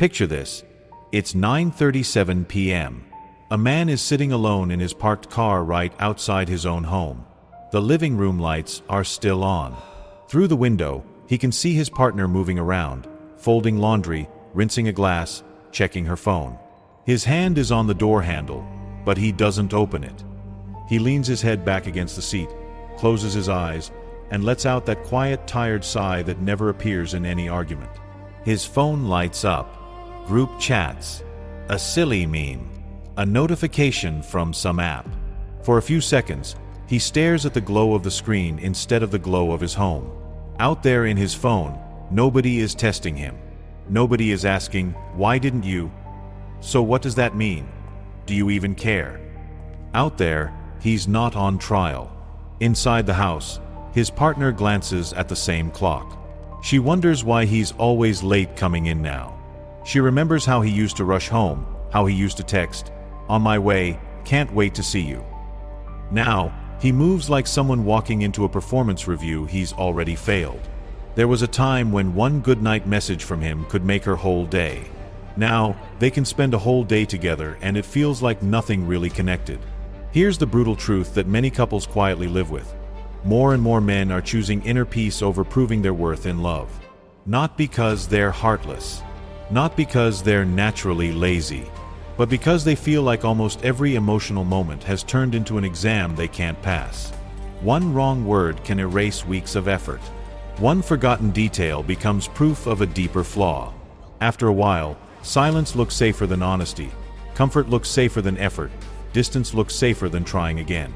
Picture this. It's 9:37 p.m. A man is sitting alone in his parked car right outside his own home. The living room lights are still on. Through the window, he can see his partner moving around, folding laundry, rinsing a glass, checking her phone. His hand is on the door handle, but he doesn't open it. He leans his head back against the seat, closes his eyes, and lets out that quiet, tired sigh that never appears in any argument. His phone lights up. Group chats. A silly meme. A notification from some app. For a few seconds, he stares at the glow of the screen instead of the glow of his home. Out there in his phone, nobody is testing him. Nobody is asking, "Why didn't you?" So what does that mean? Do you even care? Out there, he's not on trial. Inside the house, his partner glances at the same clock. She wonders why he's always late coming in now. She remembers how he used to rush home, how he used to text, "On my way, can't wait to see you." Now, he moves like someone walking into a performance review he's already failed. There was a time when one goodnight message from him could make her whole day. Now, they can spend a whole day together and it feels like nothing really connected. Here's the brutal truth that many couples quietly live with. More and more men are choosing inner peace over proving their worth in love. Not because they're heartless. Not because they're naturally lazy. But because they feel like almost every emotional moment has turned into an exam they can't pass. One wrong word can erase weeks of effort. One forgotten detail becomes proof of a deeper flaw. After a while, silence looks safer than honesty. Comfort looks safer than effort. Distance looks safer than trying again.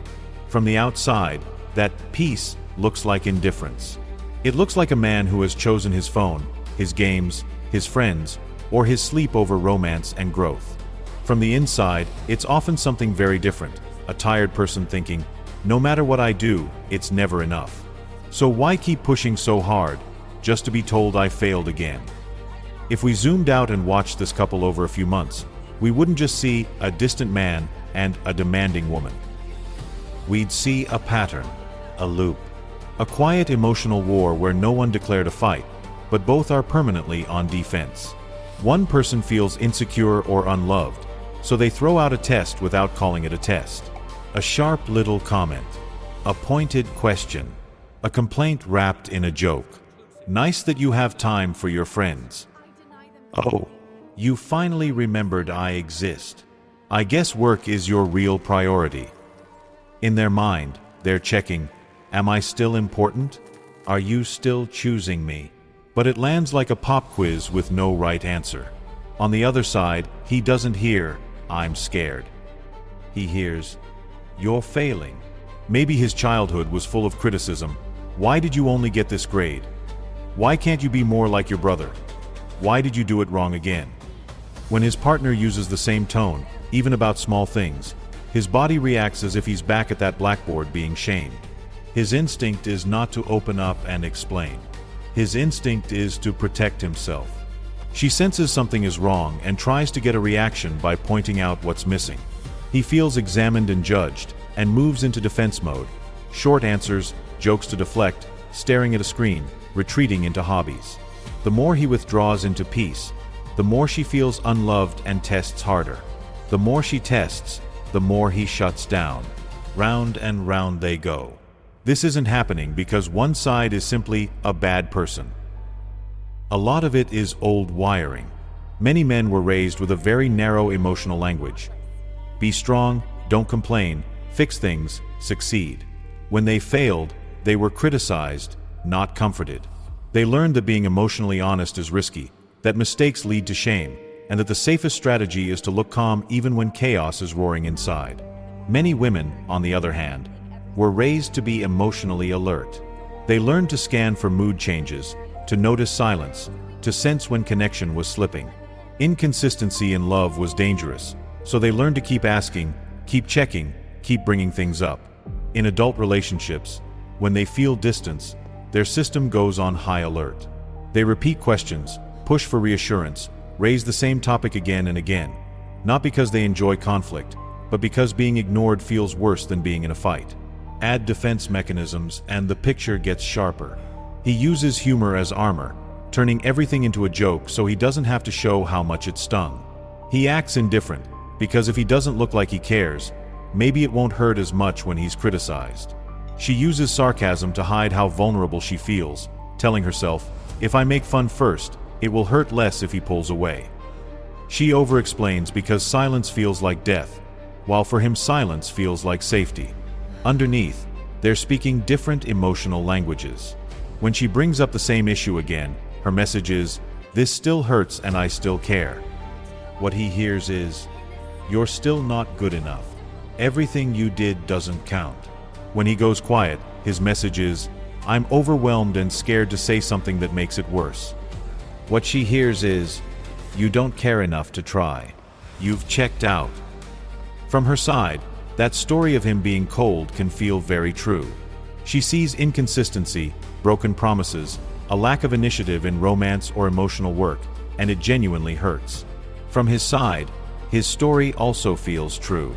From the outside, that peace looks like indifference. It looks like a man who has chosen his phone, his games, his friends, or his sleep over romance and growth. From the inside, it's often something very different. A tired person thinking, "No matter what I do, it's never enough. So why keep pushing so hard, just to be told I failed again?" If we zoomed out and watched this couple over a few months, we wouldn't just see a distant man and a demanding woman. We'd see a pattern, a loop, a quiet emotional war where no one declared a fight, but both are permanently on defense. One person feels insecure or unloved, so they throw out a test without calling it a test. A sharp little comment, a pointed question, a complaint wrapped in a joke. "Nice that you have time for your friends." "Oh, you finally remembered I exist. I guess work is your real priority." In their mind, they're checking, "Am I still important? Are you still choosing me?" But it lands like a pop quiz with no right answer. On the other side, he doesn't hear, "I'm scared." He hears, "You're failing." Maybe his childhood was full of criticism. "Why did you only get this grade? Why can't you be more like your brother? Why did you do it wrong again?" When his partner uses the same tone, even about small things, his body reacts as if he's back at that blackboard being shamed. His instinct is not to open up and explain. His instinct is to protect himself. She senses something is wrong and tries to get a reaction by pointing out what's missing. He feels examined and judged, and moves into defense mode. Short answers, jokes to deflect, staring at a screen, retreating into hobbies. The more he withdraws into peace, the more she feels unloved and tests harder. The more she tests, the more he shuts down. Round and round they go. This isn't happening because one side is simply a bad person. A lot of it is old wiring. Many men were raised with a very narrow emotional language. Be strong, don't complain, fix things, succeed. When they failed, they were criticized, not comforted. They learned that being emotionally honest is risky, that mistakes lead to shame, and that the safest strategy is to look calm even when chaos is roaring inside. Many women, on the other hand, were raised to be emotionally alert. They learned to scan for mood changes, to notice silence, to sense when connection was slipping. Inconsistency in love was dangerous, so they learned to keep asking, keep checking, keep bringing things up. In adult relationships, when they feel distance, their system goes on high alert. They repeat questions, push for reassurance, raise the same topic again and again, not because they enjoy conflict, but because being ignored feels worse than being in a fight. Add defense mechanisms and the picture gets sharper. He uses humor as armor, turning everything into a joke so he doesn't have to show how much it stung. He acts indifferent, because if he doesn't look like he cares, maybe it won't hurt as much when he's criticized. She uses sarcasm to hide how vulnerable she feels, telling herself, if I make fun first, it will hurt less if he pulls away. She over-explains because silence feels like death, while for him silence feels like safety. Underneath, they're speaking different emotional languages. When she brings up the same issue again, her message is, this still hurts and I still care. What he hears is, you're still not good enough. Everything you did doesn't count. When he goes quiet, his message is, I'm overwhelmed and scared to say something that makes it worse. What she hears is, you don't care enough to try. You've checked out. From her side, that story of him being cold can feel very true. She sees inconsistency, broken promises, a lack of initiative in romance or emotional work, and it genuinely hurts. From his side, his story also feels true.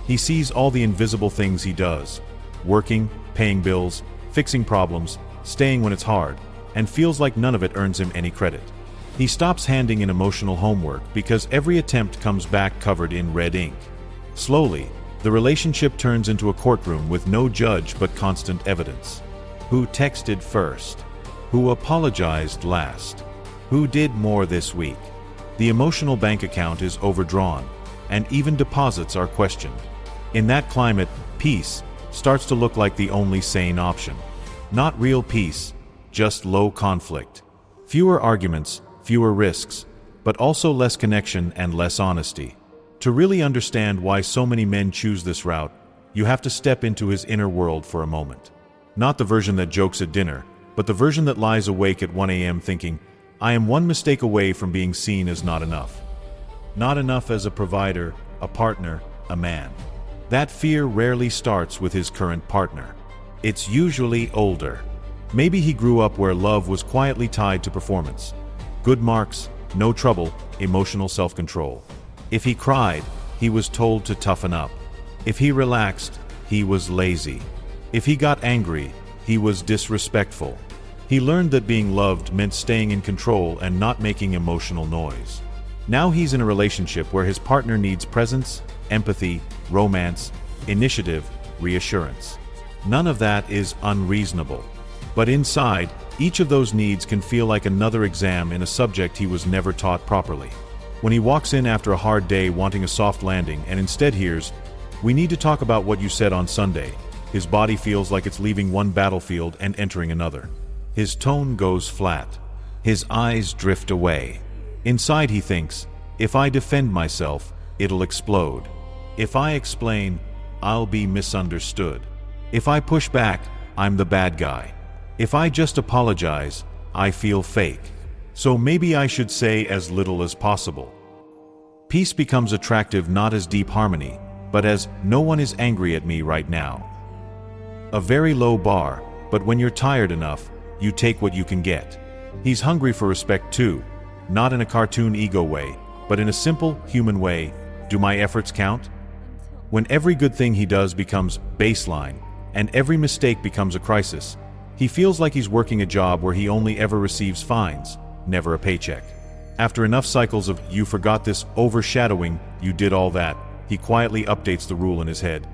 He sees all the invisible things he does, working, paying bills, fixing problems, staying when it's hard, and feels like none of it earns him any credit. He stops handing in emotional homework because every attempt comes back covered in red ink. Slowly, the relationship turns into a courtroom with no judge but constant evidence. Who texted first? Who apologized last? Who did more this week? The emotional bank account is overdrawn, and even deposits are questioned. In that climate, peace starts to look like the only sane option. Not real peace, just low conflict. Fewer arguments, fewer risks, but also less connection and less honesty. To really understand why so many men choose this route, you have to step into his inner world for a moment. Not the version that jokes at dinner, but the version that lies awake at 1 a.m. thinking, I am one mistake away from being seen as not enough. Not enough as a provider, a partner, a man. That fear rarely starts with his current partner. It's usually older. Maybe he grew up where love was quietly tied to performance. Good marks, no trouble, emotional self-control. If he cried, he was told to toughen up. If he relaxed, he was lazy. If he got angry, he was disrespectful. He learned that being loved meant staying in control and not making emotional noise. Now he's in a relationship where his partner needs presence, empathy, romance, initiative, reassurance. None of that is unreasonable. But inside, each of those needs can feel like another exam in a subject he was never taught properly. When he walks in after a hard day wanting a soft landing and instead hears, we need to talk about what you said on Sunday, his body feels like it's leaving one battlefield and entering another. His tone goes flat. His eyes drift away. Inside he thinks, if I defend myself, it'll explode. If I explain, I'll be misunderstood. If I push back, I'm the bad guy. If I just apologize, I feel fake. So maybe I should say as little as possible. Peace becomes attractive not as deep harmony, but as no one is angry at me right now. A very low bar, but when you're tired enough, you take what you can get. He's hungry for respect too, not in a cartoon ego way, but in a simple, human way. Do my efforts count? When every good thing he does becomes baseline, and every mistake becomes a crisis, he feels like he's working a job where he only ever receives fines, never a paycheck. After enough cycles of you forgot this overshadowing, you did all that, he quietly updates the rule in his head.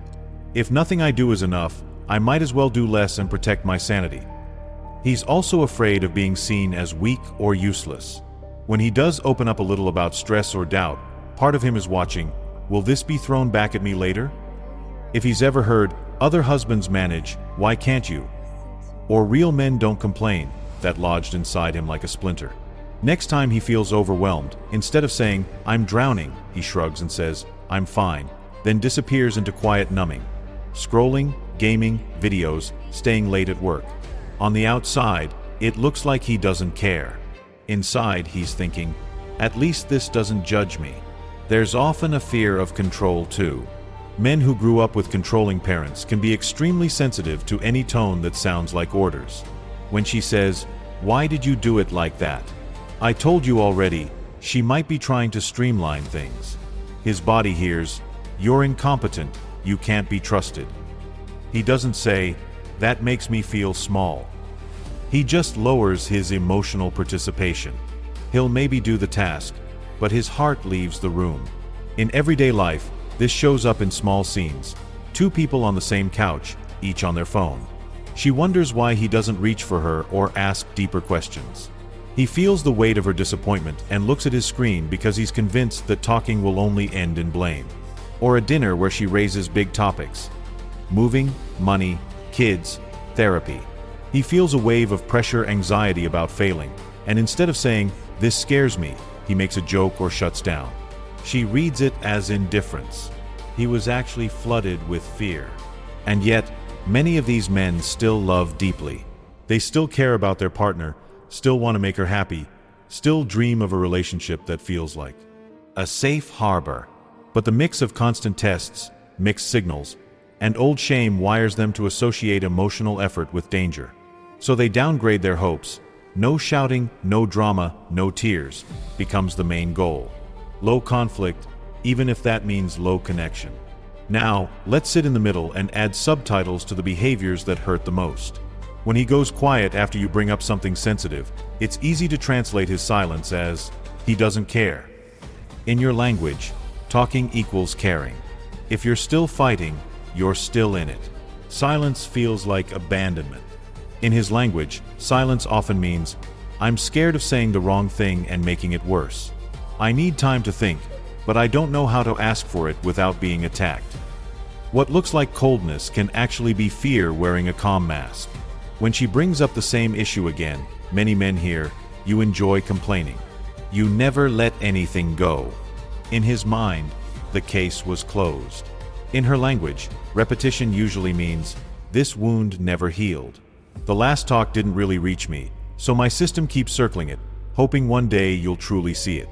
If nothing I do is enough, I might as well do less and protect my sanity. He's also afraid of being seen as weak or useless. When he does open up a little about stress or doubt, part of him is watching, will this be thrown back at me later? If he's ever heard, other husbands manage, why can't you? Or real men don't complain, that lodged inside him like a splinter. Next time he feels overwhelmed, instead of saying, I'm drowning, he shrugs and says, I'm fine, then disappears into quiet numbing. Scrolling, gaming, videos, staying late at work. On the outside, it looks like he doesn't care. Inside, he's thinking, at least this doesn't judge me. There's often a fear of control too. Men who grew up with controlling parents can be extremely sensitive to any tone that sounds like orders. When she says, why did you do it like that? I told you already, she might be trying to streamline things. His body hears, you're incompetent, you can't be trusted. He doesn't say, that makes me feel small. He just lowers his emotional participation. He'll maybe do the task, but his heart leaves the room. In everyday life, this shows up in small scenes. Two people on the same couch, each on their phone. She wonders why he doesn't reach for her or ask deeper questions. He feels the weight of her disappointment and looks at his screen because he's convinced that talking will only end in blame. Or a dinner where she raises big topics. Moving, money, kids, therapy. He feels a wave of pressure, anxiety about failing, and instead of saying, "This scares me," he makes a joke or shuts down. She reads it as indifference. He was actually flooded with fear. And yet, many of these men still love deeply. They still care about their partner, still want to make her happy, still dream of a relationship that feels like a safe harbor. But the mix of constant tests, mixed signals, and old shame wires them to associate emotional effort with danger. So they downgrade their hopes. No shouting, no drama, no tears becomes the main goal. Low conflict, even if that means low connection. Now, let's sit in the middle and add subtitles to the behaviors that hurt the most. When he goes quiet after you bring up something sensitive, it's easy to translate his silence as, he doesn't care. In your language, talking equals caring. If you're still fighting, you're still in it. Silence feels like abandonment. In his language, silence often means, I'm scared of saying the wrong thing and making it worse. I need time to think, but I don't know how to ask for it without being attacked. What looks like coldness can actually be fear wearing a calm mask. When she brings up the same issue again, many men hear, you enjoy complaining. You never let anything go. In his mind, the case was closed. In her language, repetition usually means, this wound never healed. The last talk didn't really reach me, so my system keeps circling it, hoping one day you'll truly see it.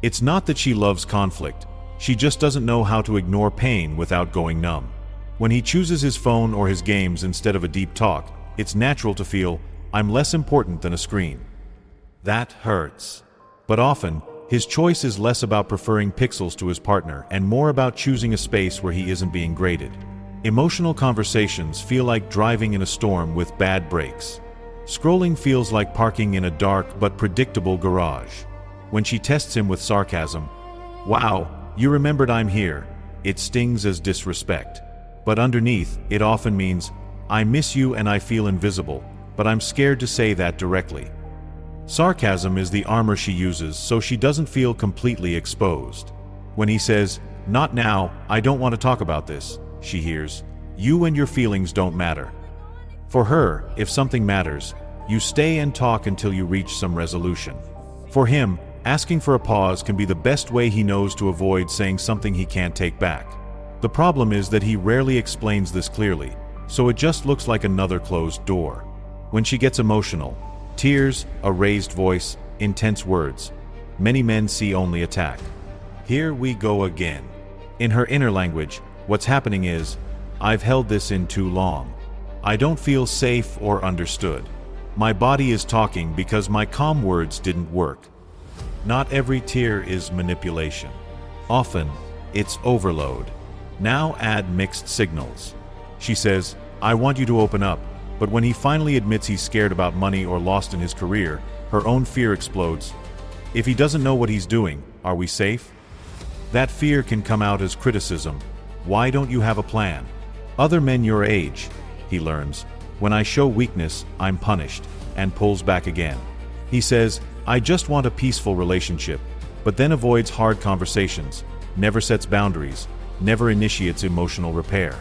It's not that she loves conflict, she just doesn't know how to ignore pain without going numb. When he chooses his phone or his games instead of a deep talk, it's natural to feel, I'm less important than a screen. That hurts. But often, his choice is less about preferring pixels to his partner and more about choosing a space where he isn't being graded. Emotional conversations feel like driving in a storm with bad brakes. Scrolling feels like parking in a dark but predictable garage. When she tests him with sarcasm, wow, you remembered I'm here, it stings as disrespect. But underneath, it often means, I miss you and I feel invisible, but I'm scared to say that directly. Sarcasm is the armor she uses so she doesn't feel completely exposed. When he says, not now, I don't want to talk about this, she hears, you and your feelings don't matter. For her, if something matters, you stay and talk until you reach some resolution. For him, asking for a pause can be the best way he knows to avoid saying something he can't take back. The problem is that he rarely explains this clearly, so it just looks like another closed door. When she gets emotional, tears, a raised voice, intense words, many men see only attack. Here we go again. In her inner language, what's happening is, I've held this in too long. I don't feel safe or understood. My body is talking because my calm words didn't work. Not every tear is manipulation. Often, it's overload. Now add mixed signals. She says, I want you to open up, but when he finally admits he's scared about money or lost in his career, her own fear explodes. If he doesn't know what he's doing, are we safe? That fear can come out as criticism. Why don't you have a plan? Other men your age, he learns, when I show weakness, I'm punished, and pulls back again. He says, I just want a peaceful relationship, but then avoids hard conversations, never sets boundaries, never initiates emotional repair.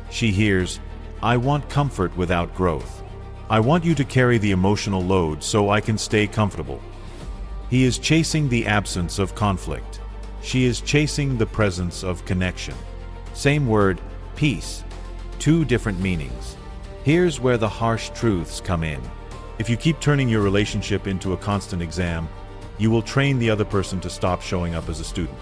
She hears, I want comfort without growth. I want you to carry the emotional load so I can stay comfortable. He is chasing the absence of conflict. She is chasing the presence of connection. Same word, peace. Two different meanings. Here's where the harsh truths come in. If you keep turning your relationship into a constant exam, you will train the other person to stop showing up as a student.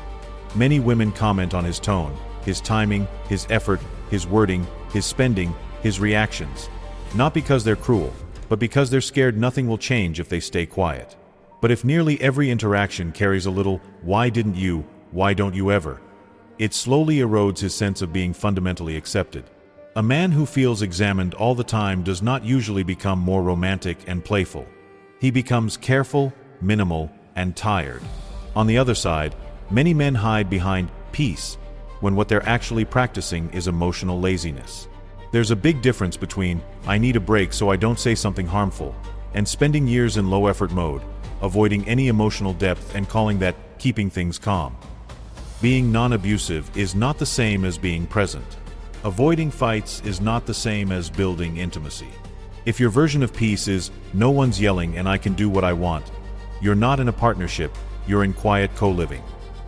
Many women comment on his tone, his timing, his effort, his wording, his spending, his reactions. Not because they're cruel, but because they're scared nothing will change if they stay quiet. But if nearly every interaction carries a little, why didn't you, why don't you ever? It slowly erodes his sense of being fundamentally accepted. A man who feels examined all the time does not usually become more romantic and playful. He becomes careful, minimal, and tired. On the other side, many men hide behind peace when what they're actually practicing is emotional laziness. There's a big difference between "I need a break so I don't say something harmful" and spending years in low-effort mode, avoiding any emotional depth and calling that keeping things calm. Being non-abusive is not the same as being present. Avoiding fights is not the same as building intimacy. If your version of peace is "no one's yelling and I can do what I want," you're not in a partnership, you're in quiet co-living.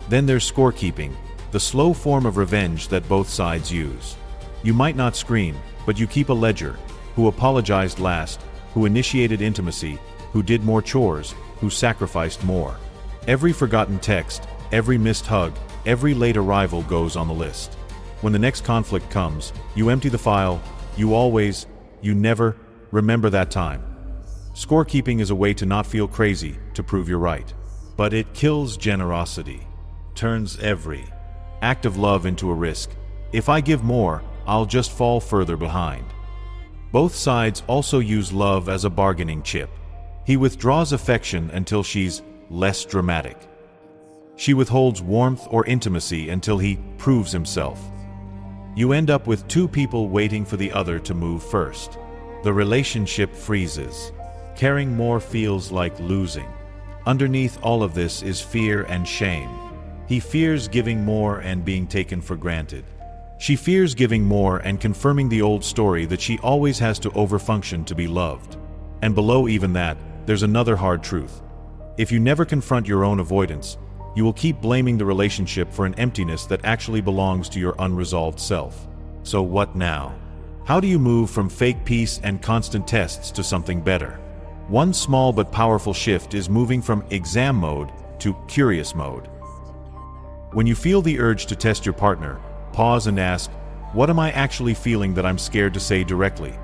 Then there's scorekeeping, the slow form of revenge that both sides use. You might not scream, but you keep a ledger: who apologized last, who initiated intimacy, who did more chores, who sacrificed more. Every forgotten text, every missed hug, every late arrival goes on the list. When the next conflict comes, you empty the file. You never remember that time. Scorekeeping is a way to not feel crazy, to prove you're right. But it kills generosity, turns every act of love into a risk. If I give more, I'll just fall further behind. Both sides also use love as a bargaining chip. He withdraws affection until she's less dramatic. She withholds warmth or intimacy until he proves himself. You end up with two people waiting for the other to move first. The relationship freezes. Caring more feels like losing. Underneath all of this is fear and shame. He fears giving more and being taken for granted. She fears giving more and confirming the old story that she always has to overfunction to be loved. And below even that, there's another hard truth. If you never confront your own avoidance, you will keep blaming the relationship for an emptiness that actually belongs to your unresolved self. So what now? How do you move from fake peace and constant tests to something better? One small but powerful shift is moving from exam mode to curious mode. When you feel the urge to test your partner, pause and ask, what am I actually feeling that I'm scared to say directly?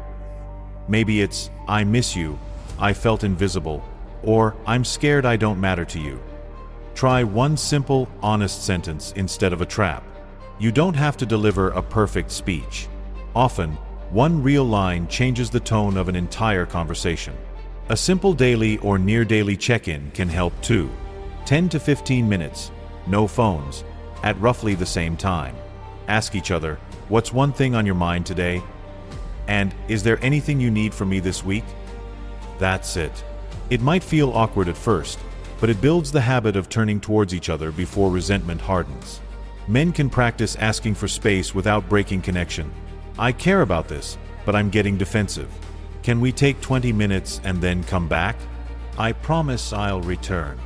Maybe it's, I miss you, I felt invisible, or I'm scared I don't matter to you. Try one simple, honest sentence instead of a trap. You don't have to deliver a perfect speech. Often, one real line changes the tone of an entire conversation. A simple daily or near-daily check-in can help too. 10 to 15 minutes, no phones, at roughly the same time. Ask each other, what's one thing on your mind today? And, is there anything you need from me this week? That's it. It might feel awkward at first, but it builds the habit of turning towards each other before resentment hardens. Men can practice asking for space without breaking connection. I care about this, but I'm getting defensive. Can we take 20 minutes and then come back? I promise I'll return.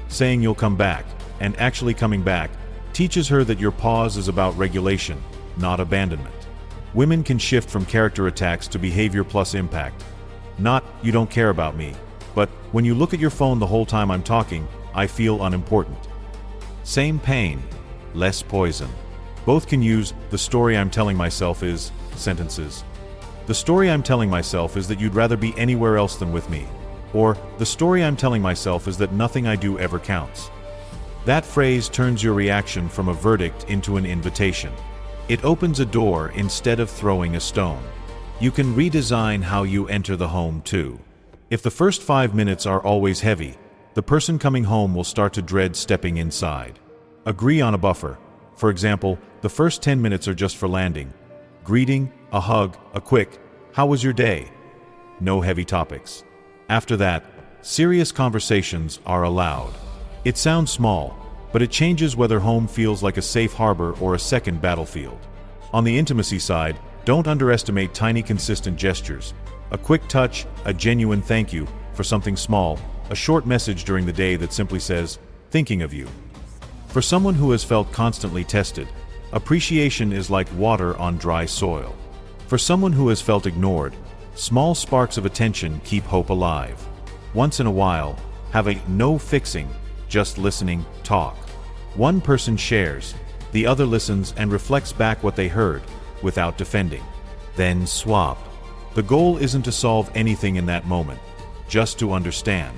Saying you'll come back, and actually coming back, teaches her that your pause is about regulation, not abandonment. Women can shift from character attacks to behavior plus impact. Not, you don't care about me, but when you look at your phone the whole time I'm talking, I feel unimportant. Same pain, less poison. Both can use the story I'm telling myself is sentences. The story I'm telling myself is that you'd rather be anywhere else than with me. Or, the story I'm telling myself is that nothing I do ever counts. That phrase turns your reaction from a verdict into an invitation. It opens a door instead of throwing a stone. You can redesign how you enter the home too. If the first 5 minutes are always heavy, the person coming home will start to dread stepping inside. Agree on a buffer. For example, the first 10 minutes are just for landing. Greeting, a hug, a quick, "How was your day?" No heavy topics. After that, serious conversations are allowed. It sounds small, but it changes whether home feels like a safe harbor or a second battlefield. On the intimacy side, don't underestimate tiny consistent gestures. A quick touch, a genuine thank you for something small, a short message during the day that simply says, "Thinking of you." For someone who has felt constantly tested, appreciation is like water on dry soil. For someone who has felt ignored, small sparks of attention keep hope alive. Once in a while, have a no fixing, just listening talk. One person shares, the other listens and reflects back what they heard, without defending. Then swap. The goal isn't to solve anything in that moment, just to understand.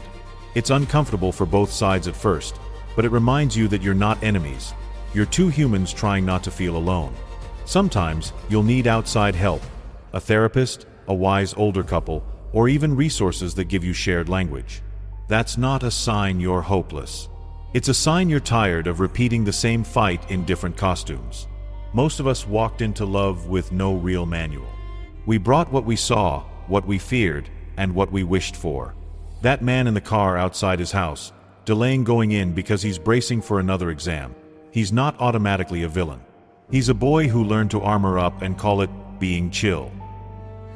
It's uncomfortable for both sides at first, but it reminds you that you're not enemies. You're two humans trying not to feel alone. Sometimes, you'll need outside help, a therapist, a wise older couple, or even resources that give you shared language. That's not a sign you're hopeless. It's a sign you're tired of repeating the same fight in different costumes. Most of us walked into love with no real manual. We brought what we saw, what we feared, and what we wished for. That man in the car outside his house, delaying going in because he's bracing for another exam. He's not automatically a villain. He's a boy who learned to armor up and call it being chill.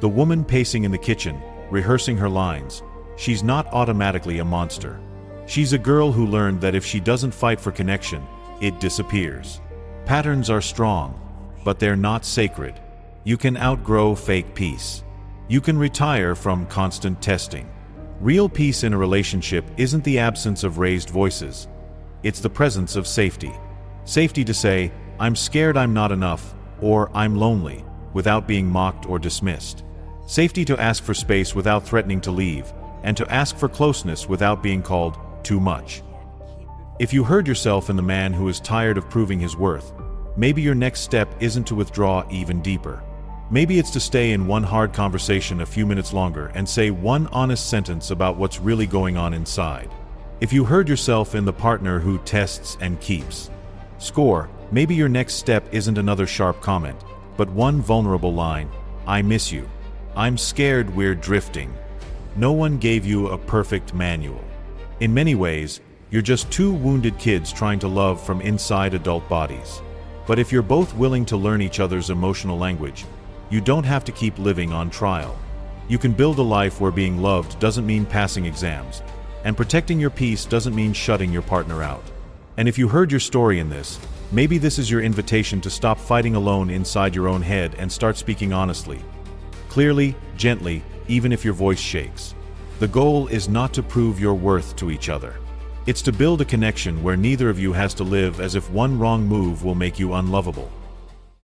The woman pacing in the kitchen, rehearsing her lines, she's not automatically a monster. She's a girl who learned that if she doesn't fight for connection, it disappears. Patterns are strong, but they're not sacred. You can outgrow fake peace. You can retire from constant testing. Real peace in a relationship isn't the absence of raised voices. It's the presence of safety. Safety to say, I'm scared I'm not enough, or I'm lonely, without being mocked or dismissed. Safety to ask for space without threatening to leave, and to ask for closeness without being called too much. If you heard yourself in the man who is tired of proving his worth, maybe your next step isn't to withdraw even deeper. Maybe it's to stay in one hard conversation a few minutes longer and say one honest sentence about what's really going on inside. If you heard yourself in the partner who tests and keeps score, maybe your next step isn't another sharp comment, but one vulnerable line, I miss you. I'm scared we're drifting. No one gave you a perfect manual. In many ways, you're just two wounded kids trying to love from inside adult bodies. But if you're both willing to learn each other's emotional language, you don't have to keep living on trial. You can build a life where being loved doesn't mean passing exams, and protecting your peace doesn't mean shutting your partner out. And if you heard your story in this, maybe this is your invitation to stop fighting alone inside your own head and start speaking honestly. Clearly, gently, even if your voice shakes. The goal is not to prove your worth to each other. It's to build a connection where neither of you has to live as if one wrong move will make you unlovable.